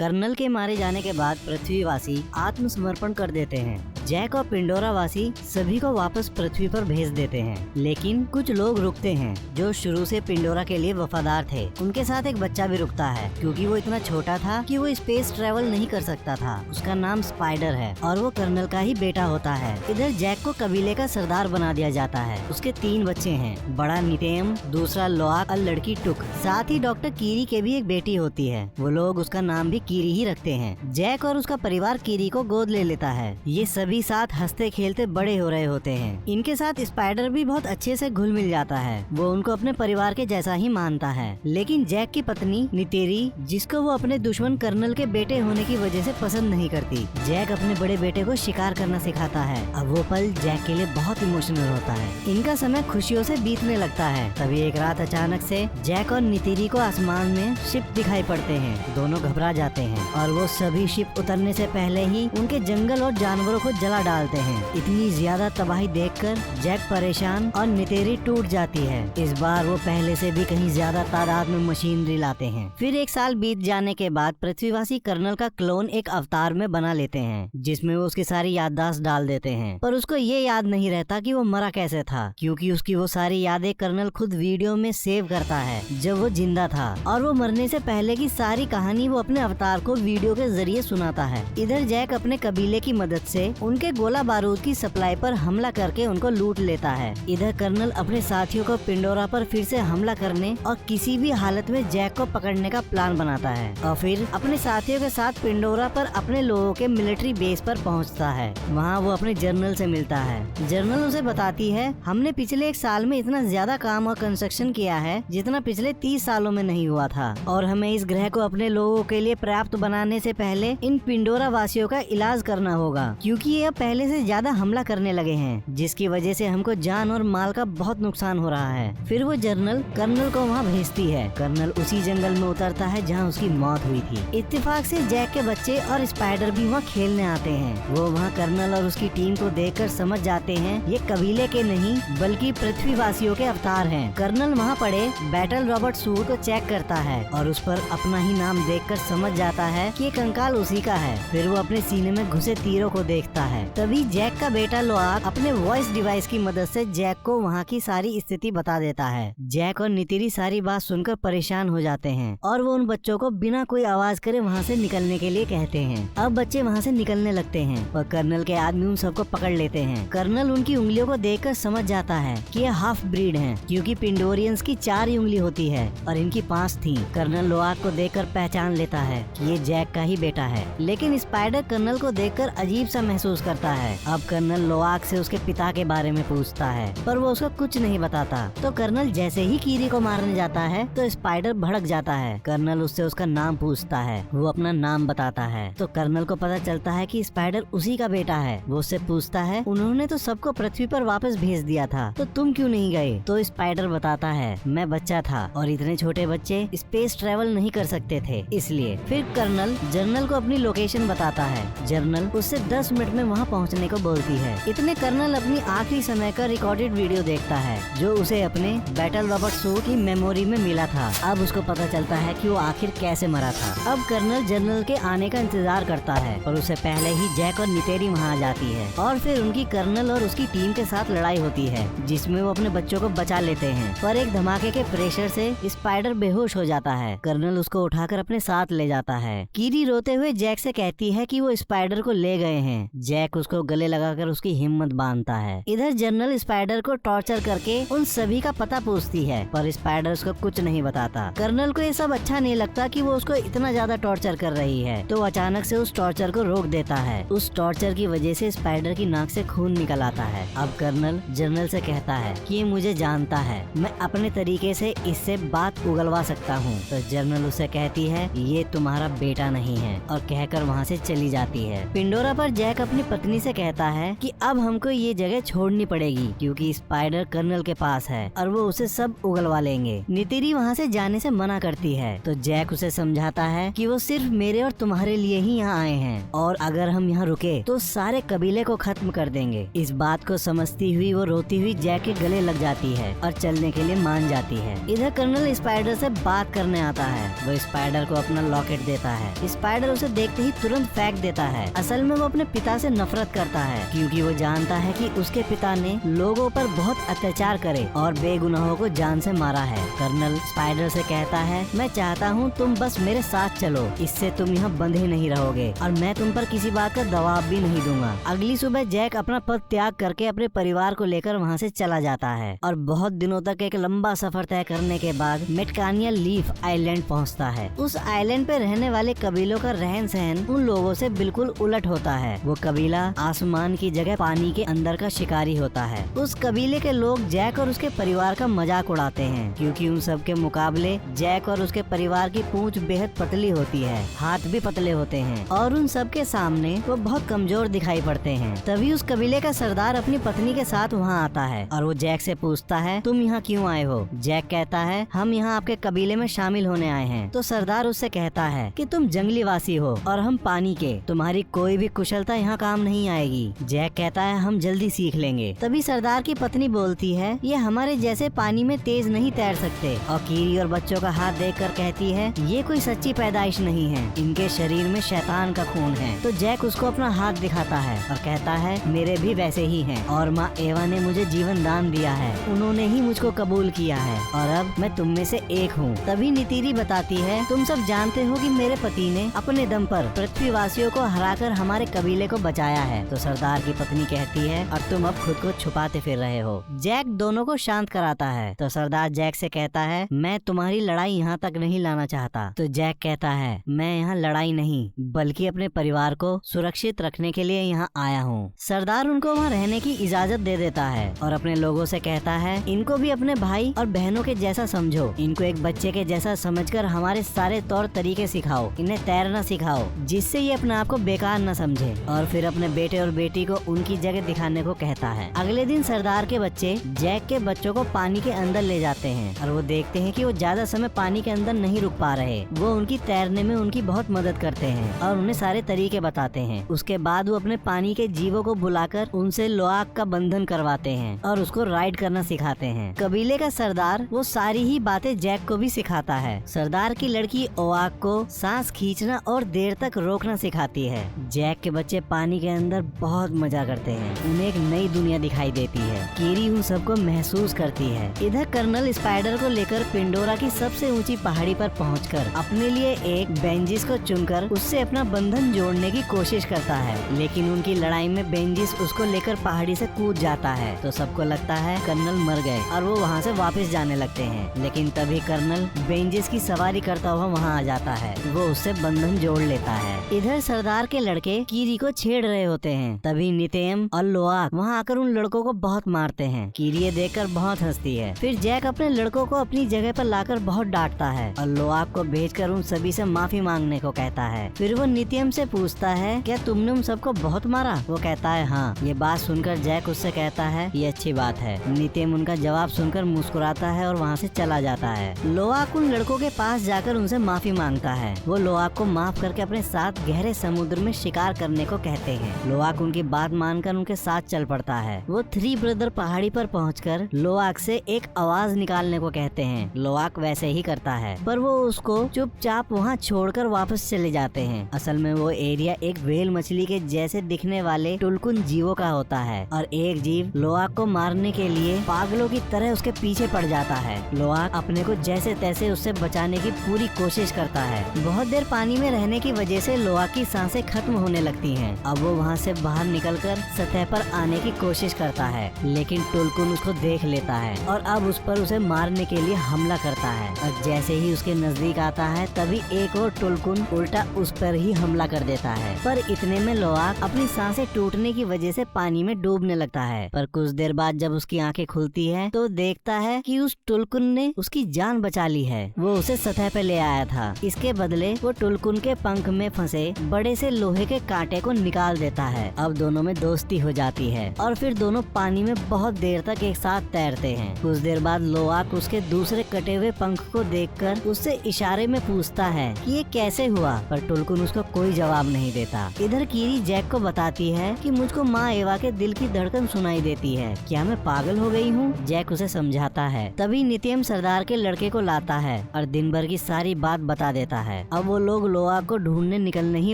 Colonel के मारे जाने के बाद पृथ्वीवासी आत्मसमर्पण कर देते हैं। जैक और पिंडोरा वासी सभी को वापस पृथ्वी पर भेज देते हैं, लेकिन कुछ लोग रुकते हैं जो शुरू से पिंडोरा के लिए वफादार थे। उनके साथ एक बच्चा भी रुकता है क्योंकि वो इतना छोटा था कि वो स्पेस ट्रेवल नहीं कर सकता था। उसका नाम स्पाइडर है और वो कर्नल का ही बेटा होता है। इधर जैक को कबीले का सरदार बना दिया जाता है। उसके 3 बच्चे हैं, बड़ा निटेम, दूसरा लोआक और लड़की टुक। साथ ही डॉक्टर कीरी के भी एक बेटी होती है। वो लोग उसका नाम भी कीरी ही रखते हैं। जैक और उसका परिवार कीरी को गोद ले लेता है। ये सभी साथ हंसते खेलते बड़े हो रहे होते हैं। इनके साथ स्पाइडर भी बहुत अच्छे से घुल मिल जाता है। वो उनको अपने परिवार के जैसा ही मानता है। लेकिन जैक की पत्नी नितेरी, जिसको वो अपने दुश्मन कर्नल के बेटे होने की वजह से पसंद नहीं करती, जैक अपने बड़े बेटे को शिकार करना सिखाता है। अब वो पल जैक के लिए बहुत इमोशनल होता है। इनका समय खुशियों से बीतने लगता है। तभी एक रात अचानक से जैक और नितेरी को आसमान में शिप दिखाई पड़ते हैं। दोनों घबरा जाते हैं और वो सभी शिप उतरने से पहले ही उनके जंगल और जानवरों को जला डालते हैं। इतनी ज्यादा तबाही देखकर जैक परेशान और नितेरी टूट जाती है। इस बार वो पहले से भी कहीं ज्यादा तादाद में मशीनरी लाते हैं। फिर 1 साल बीत जाने के बाद पृथ्वीवासी कर्नल का क्लोन एक अवतार में बना लेते हैं, जिसमें वो उसकी सारी याददाश्त डाल देते हैं। पर उसको ये याद नहीं रहता कि वो मरा कैसे था, क्योंकि उसकी वो सारी यादें कर्नल खुद वीडियो में सेव करता है जब वो जिंदा था। और वो मरने से पहले की सारी कहानी वो अपने अवतार को वीडियो के जरिए सुनाता है। इधर जैक अपने कबीले की मदद से उनके गोला बारूद की सप्लाई पर हमला करके उनको लूट लेता है। इधर कर्नल अपने साथियों को पिंडोरा पर फिर से हमला करने और किसी भी हालत में जैक को पकड़ने का प्लान बनाता है और फिर अपने साथियों के साथ पिंडोरा पर अपने लोगों के मिलिट्री बेस पर पहुंचता है। वहां वो अपने जनरल से मिलता है। जनरल उसे बताती है, हमने पिछले 1 साल में इतना ज्यादा काम और कंस्ट्रक्शन किया है जितना पिछले 30 सालों में नहीं हुआ था, और हमें इस ग्रह को अपने लोगों के लिए पर्याप्त बनाने से पहले इन पिंडोरा वासियों का इलाज करना होगा, क्योंकि ये अब पहले से ज्यादा हमला करने लगे हैं, जिसकी वजह से हमको जान और माल का बहुत नुकसान हो रहा है। फिर वो जनरल कर्नल को वहाँ भेजती है। कर्नल उसी जंगल में उतरता है जहाँ उसकी मौत हुई थी। इत्तेफाक से जैक के बच्चे और स्पाइडर भी वहाँ खेलने आते हैं। वो वहाँ कर्नल और उसकी टीम को देखकर समझ जाते हैं ये कबीले के नहीं बल्कि पृथ्वीवासियों के अवतार हैं। कर्नल वहाँ पड़े बैटल रॉबर्ट सूट को चेक करता है और उस पर अपना ही नाम देखकर समझ जाता है कि ये कंकाल उसी का है। फिर वो अपने सीने में घुसे तीरों को देखता है। तभी जैक का बेटा लोआक अपने वॉइस डिवाइस की मदद से जैक को वहाँ की सारी स्थिति बता देता है। जैक और नितेरी सारी बात सुनकर परेशान हो जाते हैं और वो उन बच्चों को बिना कोई आवाज करे वहाँ से निकलने के लिए कहते हैं। अब बच्चे वहाँ से निकलने लगते हैं और कर्नल के आदमी उन सबको पकड़ लेते हैं। कर्नल उनकी उंगलियों को देखकर समझ जाता है कि ये हाफ ब्रीड हैं, क्योंकि पिंडोरियंस की 4 ही उंगली होती है और इनकी 5 थी। कर्नल लोआक को देखकर पहचान लेता है कि ये जैक का ही बेटा है, लेकिन स्पाइडर कर्नल को देखकर अजीब सा महसूस करता है। अब कर्नल लोआक से उसके पिता के बारे में पूछता है, पर वो उसको कुछ नहीं बताता। तो कर्नल जैसे ही कीरी को मारने जाता है तो स्पाइडर भड़क जाता है। कर्नल उससे उसका नाम पूछता है। वो अपना नाम बताता है तो कर्नल को पता चलता है कि स्पाइडर उसी का बेटा है। वो उससे पूछता है, उन्होंने तो सबको पृथ्वी पर वापस भेज दिया था, तो तुम क्यों नहीं गए? तो स्पाइडर बताता है, मैं बच्चा था और इतने छोटे बच्चे स्पेस ट्रेवल नहीं कर सकते थे, इसलिए। फिर कर्नल जनरल को अपनी लोकेशन बताता है। जनरल उससे 10 मिनट में वहाँ पहुँचने को बोलती है। इतने कर्नल अपनी आखिरी समय का रिकॉर्डेड वीडियो देखता है जो उसे अपने बैटल रॉबर्ट सूट की मेमोरी में मिला था। अब उसको पता चलता है कि वो आखिर कैसे मरा था। अब कर्नल जनरल के आने का इंतजार करता है, पर उससे पहले ही जैक और नितेरी वहाँ आ जाती है और फिर उनकी कर्नल और उसकी टीम के साथ लड़ाई होती है, जिसमें वो अपने बच्चों को बचा लेते हैं। पर एक धमाके के प्रेशर से स्पाइडर बेहोश हो जाता है। कर्नल उसको उठाकर अपने साथ ले जाता है। कीरी रोते हुए जैक से कहती है कि वो स्पाइडर को ले गए हैं। जैक उसको गले लगाकर उसकी हिम्मत बांधता है। इधर जनरल स्पाइडर को टॉर्चर करके उन सभी का पता पूछती है, पर स्पाइडर उसको कुछ नहीं बताता। कर्नल को ये सब अच्छा नहीं लगता कि वो उसको इतना ज्यादा टॉर्चर कर रही है, तो अचानक से उस टॉर्चर को रोक देता है। उस टॉर्चर की वजह से स्पाइडर की नाक से खून निकल आता है। अब कर्नल जनरल से कहता है कि ये मुझे जानता है, मैं अपने तरीके से इससे बात उगलवा सकता हूँ। तो जनरल उसे कहती है, ये तुम्हारा बेटा नहीं है, और कहकर वहाँ से चली जाती है। पिंडोरा पर जैक अपनी अपनी पत्नी से कहता है कि अब हमको ये जगह छोड़नी पड़ेगी क्योंकि स्पाइडर कर्नल के पास है और वो उसे सब उगलवा लेंगे। नीतिरी वहाँ से जाने से मना करती है तो जैक उसे समझाता है कि वो सिर्फ मेरे और तुम्हारे लिए ही यहाँ आए हैं और अगर हम यहाँ रुके तो सारे कबीले को खत्म कर देंगे। इस बात को समझती हुई वो रोती हुई जैक के गले लग जाती है और चलने के लिए मान जाती है। इधर कर्नल स्पाइडर से बात करने आता है। वो स्पाइडर को अपना लॉकेट देता है। स्पाइडर उसे देखते ही तुरंत फेंक देता है। असल में वो अपने पिता से नफरत करता है क्योंकि वो जानता है कि उसके पिता ने लोगों पर बहुत अत्याचार करे और बेगुनाहों को जान से मारा है। कर्नल स्पाइडर से कहता है, मैं चाहता हूँ तुम बस मेरे साथ चलो, इससे तुम यहाँ बंधे नहीं रहोगे और मैं तुम पर किसी बात का दबाव भी नहीं दूंगा। अगली सुबह जैक अपना पद त्याग करके अपने परिवार को लेकर वहाँ से चला जाता है और बहुत दिनों तक एक लंबा सफर तय करने के बाद मेटकानिया लीफ आइलैंड पहुँचता है। उस आइलैंड पे रहने वाले कबीलों का रहन सहन उन लोगों से बिल्कुल उलट होता है। वो कबीला आसमान की जगह पानी के अंदर का शिकारी होता है। उस कबीले के लोग जैक और उसके परिवार का मजाक उड़ाते हैं क्योंकि उन सब के मुकाबले जैक और उसके परिवार की पूंछ बेहद पतली होती है, हाथ भी पतले होते हैं और उन सब के सामने वो बहुत कमजोर दिखाई पड़ते हैं। तभी उस कबीले का सरदार अपनी पत्नी के साथ वहाँ आता है और वो जैक से पूछता है, तुम यहाँ क्यों आए हो? जैक कहता है, हम यहाँ आपके कबीले में शामिल होने आए हैं। तो सरदार उससे कहता है कि तुम जंगली वासी हो और हम पानी के, तुम्हारी कोई भी कुशलता यहाँ काम नहीं आएगी। जैक कहता है, हम जल्दी सीख लेंगे। तभी सरदार की पत्नी बोलती है, ये हमारे जैसे पानी में तेज नहीं तैर सकते और कीरी और बच्चों का हाथ देखकर कहती है, ये कोई सच्ची पैदाइश नहीं है, इनके शरीर में शैतान का खून है। तो जैक उसको अपना हाथ दिखाता है और कहता है, मेरे भी वैसे ही हैं और माँ एवा ने मुझे जीवन दान दिया है, उन्होंने ही मुझको कबूल किया है और अब मैं तुम में से एक हूँ। तभी नीतिरी बताती है, तुम सब जानते हो कि मेरे पति ने अपने दम पर पृथ्वीवासियों को हराकर हमारे कबीले को बचाया है। तो सरदार की पत्नी कहती है, और तुम अब खुद को छुपाते फिर रहे हो। जैक दोनों को शांत कराता है तो सरदार जैक से कहता है, मैं तुम्हारी लड़ाई यहाँ तक नहीं लाना चाहता। तो जैक कहता है, मैं यहाँ लड़ाई नहीं बल्कि अपने परिवार को सुरक्षित रखने के लिए यहाँ आया हूँ। सरदार उनको वहाँ रहने की इजाजत दे देता है और अपने लोगों से कहता है, इनको भी अपने भाई और बहनों के जैसा समझो, इनको एक बच्चे के जैसा समझकर हमारे सारे तौर तरीके सिखाओ, इन्हें तैरना सिखाओ जिससे ये अपने आप को बेकार न समझे और फिर अपने बेटे और बेटी को उनकी जगह दिखाने को कहता है। अगले दिन सरदार के बच्चे जैक के बच्चों को पानी के अंदर ले जाते हैं और वो देखते हैं कि वो ज्यादा समय पानी के अंदर नहीं रुक पा रहे। वो उनकी तैरने में उनकी बहुत मदद करते हैं और उन्हें सारे तरीके बताते हैं। उसके बाद वो अपने पानी के जीवों को बुलाकर उनसे लोआक का बंधन करवाते हैं और उसको राइड करना सिखाते हैं। कबीले का सरदार वो सारी ही बातें जैक को भी सिखाता है। सरदार की लड़की ओआक को सांस खींचना और देर तक रोकना सिखाती है। जैक के बच्चे पानी के अंदर बहुत मजा करते हैं, उन्हें एक नई दुनिया दिखाई देती है। कीरी उन सबको महसूस करती है। इधर कर्नल स्पाइडर को लेकर पिंडोरा की सबसे ऊंची पहाड़ी पर पहुंचकर अपने लिए एक बेंजिस को चुनकर उससे अपना बंधन जोड़ने की कोशिश करता है, लेकिन उनकी लड़ाई में बेंजिस उसको लेकर पहाड़ी से कूद जाता है तो सबको लगता है कर्नल मर गए और वो वहाँ से वापस जाने लगते हैं। लेकिन तभी कर्नल बेंजिस की सवारी करता हुआ वहाँ आ जाता है, वो उससे बंधन जोड़ लेता है। इधर सरदार के लड़के कीरी को छेड़ रहे होते हैं। तभी नितेम और लोआक वहाँ आकर उन लड़कों को बहुत मारते हैं। कीरी ये देखकर बहुत हंसती है। फिर जैक अपने लड़कों को अपनी जगह पर लाकर बहुत डांटता है और लोआक को भेजकर उन सभी से माफी मांगने को कहता है। फिर वो नित्यम से पूछता है, क्या तुमने उन सबको बहुत मारा? वो कहता है, हाँ। ये बात सुनकर जैक उससे कहता है, ये अच्छी बात है। नित्यम उनका जवाब सुनकर मुस्कुराता है और वहाँ से चला जाता है। लोआक उन लड़कों के पास जाकर उनसे माफी मांगता है। वो लोआक को माफ करके अपने साथ गहरे समुद्र में शिकार करने को कहते हैं। लोआक उनकी बात मानकर उनके साथ चल पड़ता है। वो थ्री ब्रदर पहाड़ी पर पहुंचकर लोआक से एक आवाज निकालने को कहते हैं। लोआक वैसे ही करता है पर वो उसको चुपचाप वहाँ छोड़कर वापस चले जाते हैं। असल में वो एरिया एक व्हेल मछली के जैसे दिखने वाले टुलकुन जीवों का होता है और एक जीव लोआक को मारने के लिए पागलों की तरह उसके पीछे पड़ जाता है। लोआक अपने को जैसे तैसे उससे बचाने की पूरी कोशिश करता है। बहुत देर पानी में रहने की वजह से लोआक की सांसें खत्म होने लगती हैं। अब वो वहाँ से बाहर निकलकर सतह पर आने की कोशिश करता है, लेकिन टुलकुन उसको देख लेता है और अब उस पर उसे मारने के लिए हमला करता है। और जैसे ही उसके नजदीक आता है तभी एक और टुलकुन उल्टा उस पर ही हमला कर देता है। पर इतने में लोआक अपनी सांसें टूटने की वजह से पानी में डूबने लगता है। पर कुछ देर बाद जब उसकी आंखें खुलती है तो देखता है कि उस टुलकुन ने उसकी जान बचा ली है। वो उसे सतह पे ले आया था। इसके बदले वो टुलकुन के पंख में फंसे बड़े से लोहे के कांटे को निकाल निकाल देता है। अब दोनों में दोस्ती हो जाती है और फिर दोनों पानी में बहुत देर तक एक साथ तैरते हैं। कुछ देर बाद लोआक उसके दूसरे कटे हुए पंख को देखकर उससे इशारे में पूछता है कि ये कैसे हुआ, पर टुलकुन उसको कोई जवाब नहीं देता। इधर कीरी जैक को बताती है कि मुझको माँ एवा के दिल की धड़कन सुनाई देती है, क्या मैं पागल हो गई हूँ? जैक उसे समझाता है। तभी नित्यम सरदार के लड़के को लाता है और दिन भर की सारी बात बता देता है। अब वो लोग लोआक को ढूंढने निकलने ही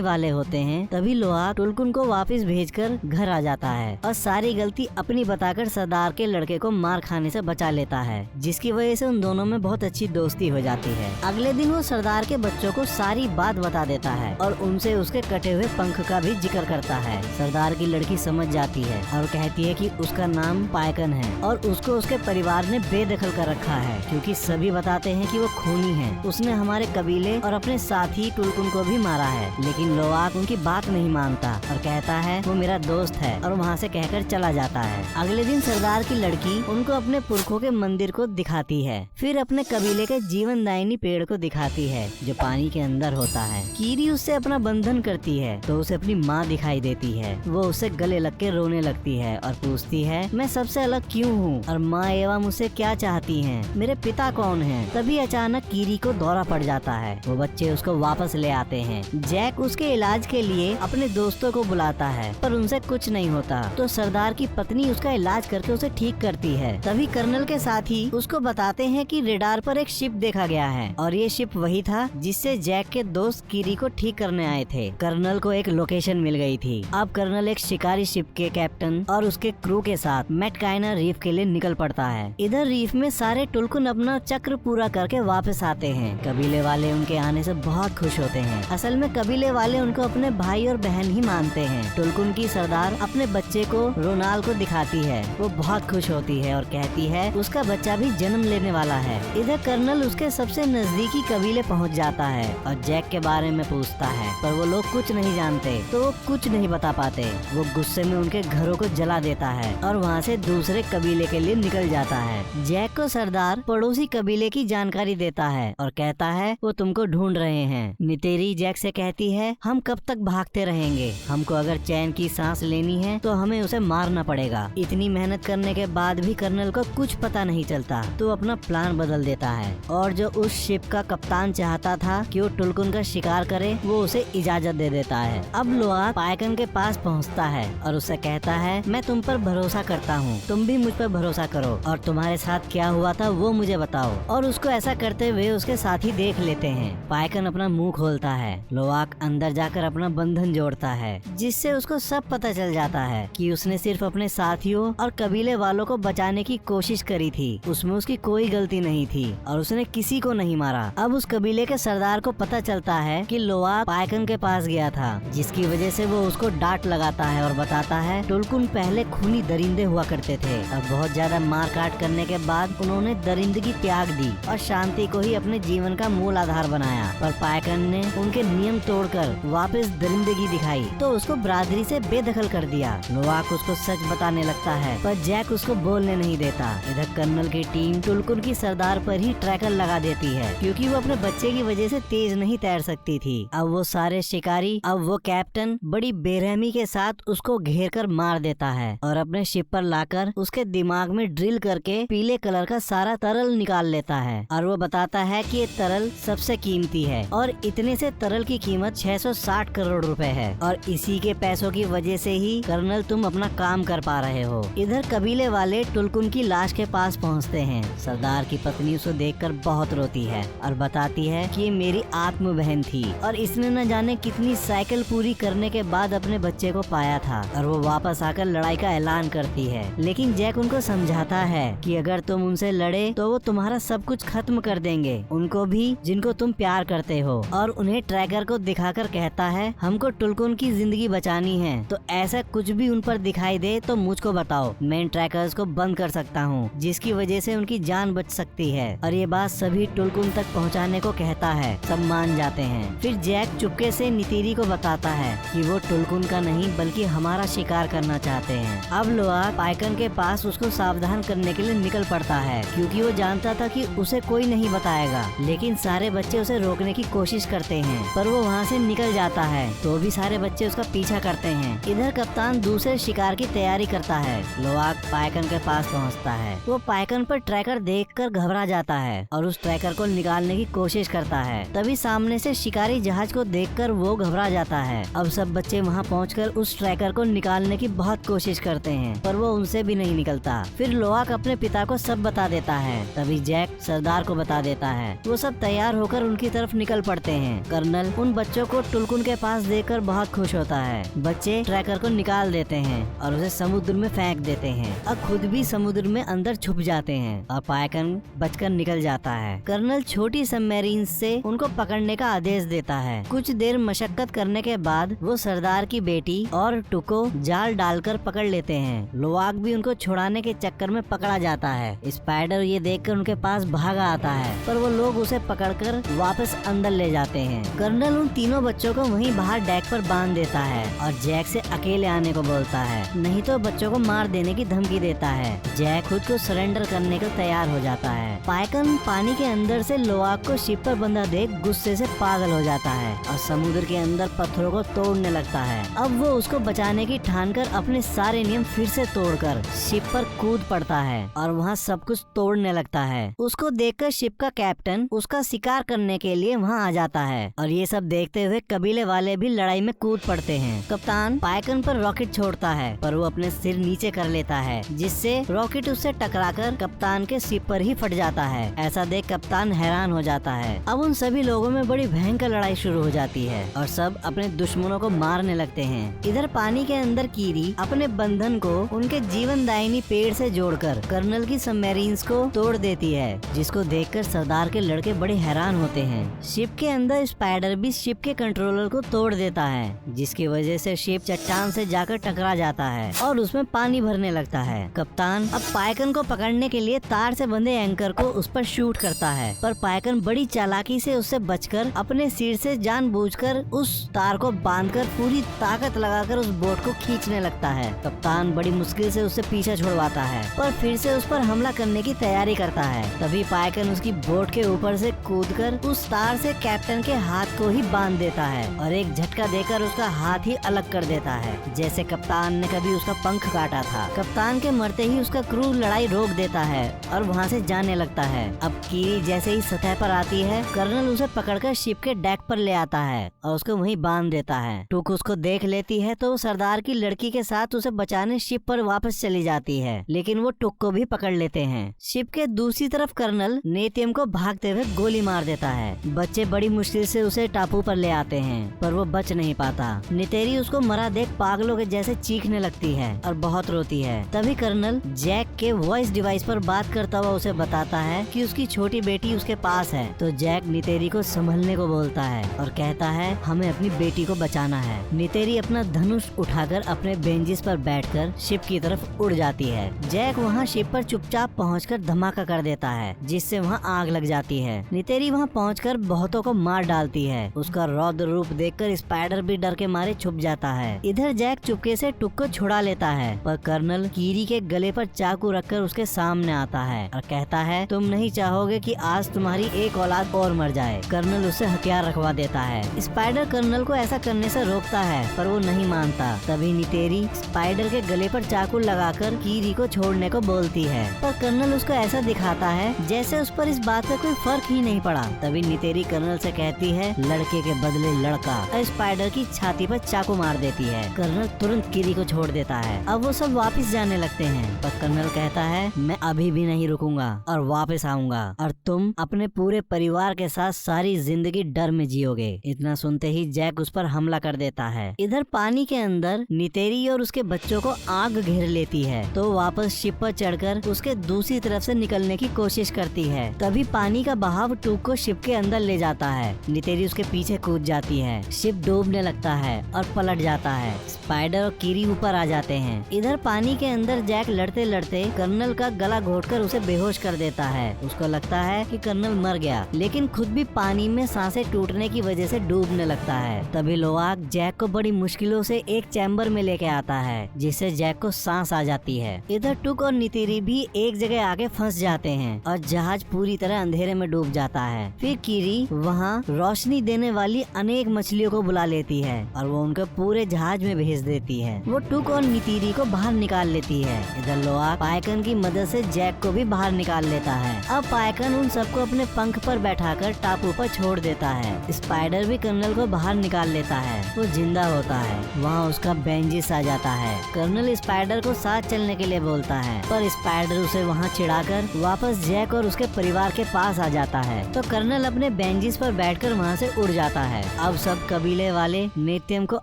वाले होते हैं, तभी लोआक टुलकुन को वापस भेजकर घर आ जाता है और सारी गलती अपनी बताकर सरदार के लड़के को मार खाने से बचा लेता है, जिसकी वजह से उन दोनों में बहुत अच्छी दोस्ती हो जाती है। अगले दिन वो सरदार के बच्चों को सारी बात बता देता है और उनसे उसके कटे हुए पंख का भी जिक्र करता है। सरदार की लड़की समझ जाती है और कहती है कि उसका नाम पायकन है और उसको उसके परिवार ने बेदखल कर रखा है, क्योंकि सभी बताते हैं कि वो खूनी है। उसने हमारे कबीले और अपने साथी टुलकुन को भी मारा है, लेकिन लोआक उनकी बात नहीं मानता और कहता है वो मेरा दोस्त है और वहाँ से कहकर चला जाता है। अगले दिन सरदार की लड़की उनको अपने पुरखों के मंदिर को दिखाती है, फिर अपने कबीले के जीवनदायिनी पेड़ को दिखाती है जो पानी के अंदर होता है। कीरी उससे अपना बंधन करती है तो उसे अपनी माँ दिखाई देती है। वो उससे गले लग के रोने लगती है और पूछती है मैं सबसे अलग क्यों हूँ और माँ एवा मुझसे क्या चाहती हैं? मेरे पिता कौन हैं? तभी अचानक कीरी को दौरा पड़ जाता है। वो बच्चे उसको वापस ले आते हैं। जैक उसके इलाज के लिए अपने दोस्तों को बुलाता है, पर उनसे कुछ नहीं होता, तो सरदार की पत्नी उसका इलाज करके उसे ठीक करती है। तभी कर्नल के साथी उसको बताते हैं कि रेडार पर एक शिप देखा गया है और ये शिप वही था जिससे जैक के दोस्त कीरी को ठीक करने आए थे। कर्नल को एक लोकेशन मिल गई थी। अब कर्नल एक शिकारी शिप के कैप्टन और उसके क्रू के साथ मेटकाइना रीफ के लिए निकल पड़ता है। इधर रीफ में सारे टुलकुन अपना चक्र पूरा करके वापस आते हैं। कबीले वाले उनके आने से बहुत खुश होते हैं। असल में कबीले वाले उनको अपने भाई और बहन ही मानते हैं। टुलकुन की सरदार अपने बच्चे को रोनाल को दिखाती है। वो बहुत खुश होती है और कहती है उसका बच्चा भी जन्म लेने वाला है। इधर कर्नल उसके सबसे नजदीकी कबीले पहुंच जाता है और जैक के बारे में पूछता है, पर वो लोग कुछ नहीं जानते तो वो कुछ नहीं बता पाते। वो गुस्से में उनके घरों को जला देता है और वहाँ से दूसरे कबीले के लिए निकल जाता है। जैक को सरदार पड़ोसी कबीले की जानकारी देता है और कहता है वो तुमको ढूंढ रहे हैं। नितेरी जैक से कहती है हम कब तक भागते रहेंगे, हमको अगर चैन की सांस लेनी है तो हमें उसे मारना पड़ेगा। इतनी मेहनत करने के बाद भी कर्नल को कुछ पता नहीं चलता तो अपना प्लान बदल देता है और जो उस शिप का कप्तान चाहता था कि वो टुलकुन का शिकार करे वो उसे इजाजत दे देता है। अब लोआक पायकन के पास पहुंचता है और उससे कहता है मैं तुम पर भरोसा करता हूँ, तुम भी मुझ पर भरोसा करो और तुम्हारे साथ क्या हुआ था वो मुझे बताओ। और उसको ऐसा करते हुए उसके साथी देख लेते हैं। पायकन अपना मुंह खोलता है। लोआक अंदर जाकर अपना बंधन जोड़ता है, जिससे उसको सब पता चल जाता है कि उसने सिर्फ अपने साथियों और कबीले वालों को बचाने की कोशिश करी थी। उसमें उसकी कोई गलती नहीं थी और उसने किसी को नहीं मारा। अब उस कबीले के सरदार को पता चलता है कि लोआक पायकन के पास गया था, जिसकी वजह से वो उसको डांट लगाता है और बताता है टुलकुन पहले खूनी दरिंदे हुआ करते थे और बहुत ज्यादा मार काट करने के बाद उन्होंने दरिंदगी त्याग दी और शांति को ही अपने जीवन का मूल आधार बनाया। पर पायकन ने उनके नियम तोड़कर वापस दरिंदगी दिखाई तो उसको बरादरी से बेदखल कर दिया। लोआक उसको सच बताने लगता है पर जैक उसको बोलने नहीं देता। इधर कर्नल की टीम टुलकुन की सरदार पर ही ट्रैकर लगा देती है, क्योंकि वो अपने बच्चे की वजह से तेज नहीं तैर सकती थी। अब वो सारे शिकारी, अब वो कैप्टन बड़ी बेरहमी के साथ उसको घेर कर मार देता है और अपने शिप पर लाकर उसके दिमाग में ड्रिल करके पीले कलर का सारा तरल निकाल लेता है और वो बताता है कि ये तरल सबसे कीमती है और इतने से तरल की कीमत 660 करोड़ रुपए है और इसी के पैसों की वजह से ही कर्नल तुम अपना काम कर पा रहे हो। इधर कबीले वाले टुलकुन की लाश के पास पहुंचते हैं। सरदार की पत्नी उसे देखकर बहुत रोती है और बताती है कि ये मेरी आत्म बहन थी और इसने न जाने कितनी साइकिल पूरी करने के बाद अपने बच्चे को पाया था और वो वापस आकर लड़ाई का ऐलान करती है। लेकिन जैक उनको समझाता है कि अगर तुम उनसे लड़े तो वो तुम्हारा सब कुछ खत्म कर देंगे, उनको भी जिनको तुम प्यार करते हो। और उन्हें ट्रैकर को दिखाकर कहता है हमको टुलकुन की जिंदगी बचानी है, तो ऐसा कुछ भी उन पर दिखाई दे तो मुझको बताओ, मैं इन ट्रैकर्स को बंद कर सकता हूँ जिसकी वजह से उनकी जान बच सकती है। और ये बात सभी टुलकुन तक पहुँचाने को कहता है। सब मान जाते हैं। फिर जैक चुपके से नितीरी को बताता है कि वो टुलकुन का नहीं बल्कि हमारा शिकार करना चाहते हैं। अब लोआक पायकन के पास उसको सावधान करने के लिए निकल पड़ता है, क्योंकि वो जानता था कि उसे कोई नहीं बताएगा। लेकिन सारे बच्चे उसे रोकने की कोशिश करते हैं पर वो वहाँ से निकल जाता है तो भी सारे बच्चे उसका पीछा करते हैं। इधर कप्तान दूसरे शिकार की तैयारी करता है। लोआक पाइकन के पास पहुंचता है। वो पाइकन पर ट्रैकर देखकर घबरा जाता है और उस ट्रैकर को निकालने की कोशिश करता है। तभी सामने से शिकारी जहाज को देखकर वो घबरा जाता है। अब सब बच्चे वहाँ पहुंचकर उस ट्रैकर को निकालने की बहुत कोशिश करते हैं, पर वो उनसे भी नहीं निकलता। फिर लोआक अपने पिता को सब बता देता है। तभी जैक सरदार को बता देता है। वो सब तैयार होकर उनकी तरफ निकल पड़ते हैं। कर्नल उन बच्चों को टुलकुन के पास देखकर बहुत खुश होता है। बच्चे ट्रैकर को निकाल देते हैं और उसे समुद्र में फेंक देते हैं और खुद भी समुद्र में अंदर छुप जाते हैं और पाइकन बचकर निकल जाता है। कर्नल छोटी सबमरीन से उनको पकड़ने का आदेश देता है। कुछ देर मशक्कत करने के बाद वो सरदार की बेटी और टुको जाल डालकर पकड़ लेते हैं। लोआक भी उनको छुड़ाने के चक्कर में पकड़ा जाता है। स्पाइडर ये देखकर उनके पास भागा आता है, पर वो लोग उसे पकड़कर वापस अंदर ले जाते हैं। कर्नल उन तीनों बच्चों को वहीं बाहर डेक पर बांध देता है और जैक से अकेले आने को बोलता है, नहीं तो बच्चों को मार देने की धमकी देता है। जैक खुद को सरेंडर करने को तैयार हो जाता है। पाइकन पानी के अंदर से लोआक को शिप पर बंधा देख गुस्से से पागल हो जाता है और समुद्र के अंदर पत्थरों को तोड़ने लगता है। अब वो उसको बचाने की ठानकर अपने सारे नियम फिर से तोड़कर शिप पर कूद पड़ता है और वहाँ सब कुछ तोड़ने लगता है। उसको देखकर शिप का कैप्टन उसका शिकार करने के लिए वहाँ आ जाता है और ये सब देखते हुए कबीले वाले भी लड़ाई में कूद पड़ते हैं। कप्तान पाइकन पर रॉकेट छोड़ता है, पर वो अपने सिर नीचे कर लेता है, जिससे रॉकेट उससे टकराकर कप्तान के शिप पर ही फट जाता है। ऐसा देख कप्तान हैरान हो जाता है। अब उन सभी लोगों में बड़ी भयंकर लड़ाई शुरू हो जाती है और सब अपने दुश्मनों को मारने लगते हैं। इधर पानी के अंदर कीरी अपने बंधन को उनके जीवनदायिनी पेड़ से जोड़कर कर्नल की सबमरीन्स को तोड़ देती है, जिसको देखकर सरदार के लड़के बड़े हैरान होते हैं। शिप के अंदर स्पाइडर भी शिप के कंट्रोलर को तोड़ देता है, जिसकी वजह से शिप चट्टान से जाकर टकरा जाता है और उसमें पानी भरने लगता है। कप्तान अब पाइकन को पकड़ने के लिए तार से बंधे एंकर को उस पर शूट करता है, पर पाइकन बड़ी चालाकी से उससे बचकर अपने सिर से जानबूझकर उस तार को बांधकर पूरी ताकत लगाकर उस बोट को खींचने लगता है। कप्तान बड़ी मुश्किल से उससे पीछा छुड़वाता है, पर फिर से उस पर हमला करने की तैयारी करता है। तभी पाइकन उसकी बोट के ऊपर से कूदकर उस तार से कैप्टन के हाथ को ही बांध देता है और एक झटका देकर उसका हाथ ही अलग कर देता है, जैसे कप्तान ने कभी उसका पंख काटा था। कप्तान के मरते ही उसका क्रू लड़ाई रोक देता है और वहाँ से जाने लगता है। अब कीरी जैसे ही सतह पर आती है, कर्नल उसे पकड़कर शिप के डेक पर ले आता है और उसको वहीं बांध देता है। टुक उसको देख लेती है तो वो सरदार की लड़की के साथ उसे बचाने शिप पर वापस चली जाती है, लेकिन वो टुक को भी पकड़ लेते हैं। शिप के दूसरी तरफ कर्नल नेतियम को भागते हुए गोली मार देता है। बच्चे बड़ी मुश्किल से उसे टापू पर ले आते हैं, पर वो बच नहीं पाता। नितेरी उसको मरा देख पागलों के जैसे चीखने लगती है और बहुत रोती है। तभी कर्नल जैक के वॉइस डिवाइस पर बात करता हुआ उसे बताता है कि उसकी छोटी बेटी उसके पास है। तो जैक नितेरी को संभलने को बोलता है और कहता है, हमें अपनी बेटी को बचाना है। नितेरी अपना धनुष उठाकर अपने बेंजिस पर बैठकर शिप की तरफ उड़ जाती है। जैक वहाँ शिप पर चुपचाप पहुंचकर धमाका कर देता है, जिससे वहाँ आग लग जाती है। नितेरी वहाँ पहुंचकर बहुतों को मार डालती है। उसका रौद्र रूप देखकर स्पाइडर भी डर के मारे छुप जाता है। इधर जैक चुपके से टुक को छुड़ा लेता है, पर कर्नल कीरी के गले पर चाकू रखकर उसके सामने आता है और कहता है, तुम नहीं चाहोगे कि आज तुम्हारी एक औलाद और मर जाए। कर्नल उससे हथियार रखवा देता है। स्पाइडर कर्नल को ऐसा करने से रोकता है, पर वो नहीं मानता। तभी नितेरी स्पाइडर के गले पर चाकू लगाकर कीरी को छोड़ने को बोलती है, पर कर्नल उसको ऐसा दिखाता है जैसे उस पर इस बात का कोई फर्क ही नहीं पड़ा। तभी नितेरी कर्नल से कहती है, लड़के के बदले लड़का, और स्पाइडर की छाती पर चाकू मार देती है। कर्नल तुरंत कीरी को छोड़ देता है। अब वो सब वापस जाने लगते हैं, पर कर्नल कहता है, मैं अभी भी नहीं रुकूंगा और वापस आऊंगा और तुम अपने पूरे परिवार के साथ सारी जिंदगी डर में जियोगे। इतना सुनते ही जैक उस पर हमला कर देता है। इधर पानी के अंदर नितेरी और उसके बच्चों को आग घेर लेती है, तो वापस शिप पर चढ़कर उसके दूसरी तरफ से निकलने की कोशिश करती है। तभी पानी का बहाव टूक को शिप के अंदर ले जाता है। नितेरी उसके पीछे कूद जाती है। शिप डूबने लगता है और पलट जाता है। स्पाइडर और कीरी ऊपर आ जाते हैं। इधर पानी के अंदर जैक लड़ते लड़ते कर्नल का गला घोटकर उसे बेहोश कर देता है। उसको लगता है कि कर्नल मर गया, लेकिन खुद भी पानी में सांसें टूटने की वजह से डूबने लगता है। तभी लोआक जैक को बड़ी मुश्किलों से एक चैम्बर में लेके आता है, जिससे जैक को सांस आ जाती है। इधर टुक और नितेरी भी एक जगह आके फंस जाते हैं और जहाज पूरी तरह अंधेरे में डूब जाता है। फिर कीरी वहाँ रोशनी देने वाली अनेक मछलियों को बुला लेती है और वो वो उनको पूरे जहाज में भेज देती है। वो टुक और नितीरी को बाहर निकाल लेती है। इधर लोआक पाइकन की मदद से जैक को भी बाहर निकाल लेता है। अब पाइकन उन सबको अपने पंख पर बैठाकर टापू पर छोड़ देता है। स्पाइडर भी कर्नल को बाहर निकाल लेता है। वो जिंदा होता है। वहाँ उसका बेंजिस आ जाता है। कर्नल स्पाइडर को साथ चलने के लिए बोलता है, पर स्पाइडर उसे वहाँ चिढ़ाकर वापस जैक और उसके परिवार के पास आ जाता है। तो कर्नल अपने बेंजिस पर बैठकर वहाँ से उड़ जाता है। अब सब कबीले वाले नेत्यम को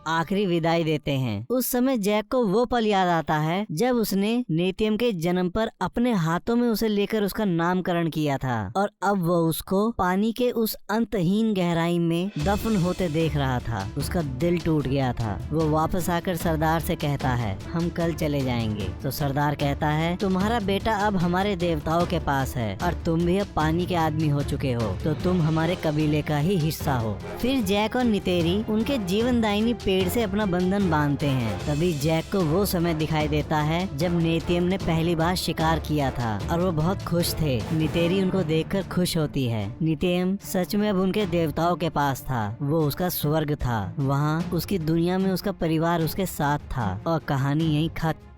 आखिरी विदाई देते हैं। उस समय जैक को वो पल याद आता है जब उसने नेत्यम के जन्म पर अपने हाथों में उसे लेकर उसका नामकरण किया था, और अब वो उसको पानी के उस अंतहीन गहराई में दफन होते देख रहा था। उसका दिल टूट गया था। वो वापस आकर सरदार से कहता है, हम कल चले जाएंगे। तो सरदार कहता है, तुम्हारा बेटा अब हमारे देवताओं के पास है और तुम भी अब पानी के आदमी हो चुके हो, तो तुम हमारे कबीले का ही हिस्सा हो। फिर जैक और नितेरी उनके जीवनदायिनी पेड़ से अपना बंधन बांधते हैं। तभी जैक को वो समय दिखाई देता है जब नेत्यम ने पहली बार शिकार किया था और वो बहुत खुश थे। नितेरी उनको देखकर खुश होती है। नित्यम सच में अब उनके देवताओं के पास था। वो उसका स्वर्ग था। वहाँ उसकी दुनिया में उसका परिवार उसके साथ था और कहानी यहीं खत्म।